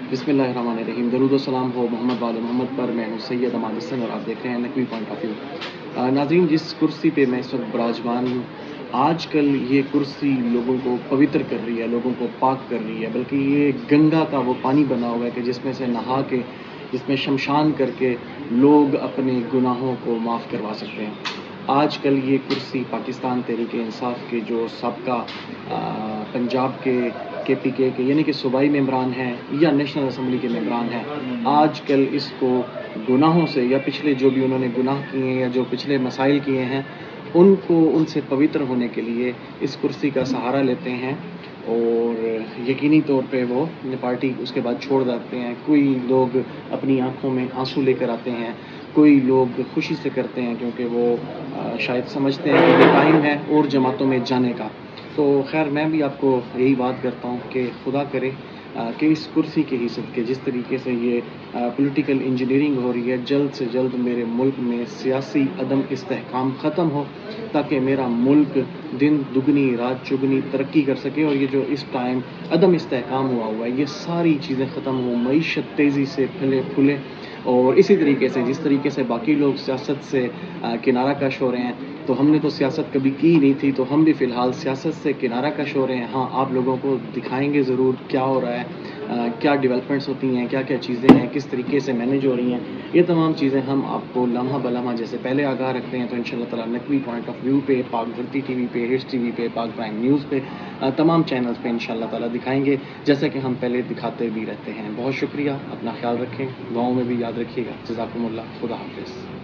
बिस्मिल्लाहिर्रहमानिर्रहीम। दरूद व सलाम हो मोहम्मद वाले मोहम्मद पर। मैं हूँ सैयद अमान हसन और आप देख रहे हैं नकवी पॉइंट ऑफ व्यू। नाज़रीन, जिस कुर्सी पे मैं इस वक्त विराजमान हूँ, आजकल ये कुर्सी लोगों को पवित्र कर रही है, लोगों को पाक कर रही है, बल्कि ये गंगा का वो पानी बना हुआ है कि जिसमें से नहा के, जिसमें शमशान करके लोग अपने गुनाहों को माफ़ करवा सकते हैं। आजकल ये कुर्सी पाकिस्तान तहरीक इंसाफ के जो सबका पंजाब के PK के यानी कि सूबाई मेंबरान हैं या नेशनल असम्बली के मेंबरान हैं, आजकल इसको गुनाहों से या पिछले जो भी उन्होंने गुनाह किए हैं या जो पिछले मसाइल किए हैं उनसे पवित्र होने के लिए इस कुर्सी का सहारा लेते हैं और यकीनी तौर पे वो पार्टी उसके बाद छोड़ देते हैं। कोई लोग अपनी आंखों में आंसू लेकर आते हैं, कोई लोग खुशी से करते हैं क्योंकि वो शायद समझते हैं कि ये टाइम है और जमातों में जाने का। तो खैर, मैं भी आपको यही बात करता हूँ कि खुदा करे कि इस कुर्सी के ही सदके जिस तरीके से ये पॉलिटिकल इंजीनियरिंग हो रही है, जल्द से जल्द मेरे मुल्क में सियासी अदम इस्तेहकाम ख़त्म हो, ताकि मेरा मुल्क दिन दुगनी रात चुगनी तरक्की कर सके। और ये जो इस टाइम अदम इस्तेहकाम हुआ है, ये सारी चीज़ें ख़त्म हो, मईशत तेज़ी से फले फूले। और इसी तरीके से जिस तरीके से बाकी लोग सियासत से किनारा कश हो रहे हैं, तो हमने तो सियासत कभी की ही नहीं थी, तो हम भी फ़िलहाल सियासत से किनारा कश हो रहे हैं। हाँ, आप लोगों को दिखाएंगे ज़रूर क्या हो रहा है, क्या डेवलपमेंट्स होती हैं, क्या क्या चीज़ें हैं, किस तरीके से मैनेज हो रही हैं। ये तमाम चीज़ें हम आपको लम्हा बलम्हा जैसे पहले आगाह रखते हैं, तो इंशाल्लाह ताला नकवी पॉइंट ऑफ व्यू पे, पाक धरती TV पे, हिट्स TV पे, पाक प्राइम न्यूज़ पे, तमाम चैनल्स पे इंशाल्लाह ताला दिखाएंगे, जैसा कि हम पहले दिखाते भी रहते हैं। बहुत शुक्रिया, अपना ख्याल रखें, दुआओं में भी याद रखिएगा। जज़ाकुमुल्लाह, खुदा हाफ़िज़।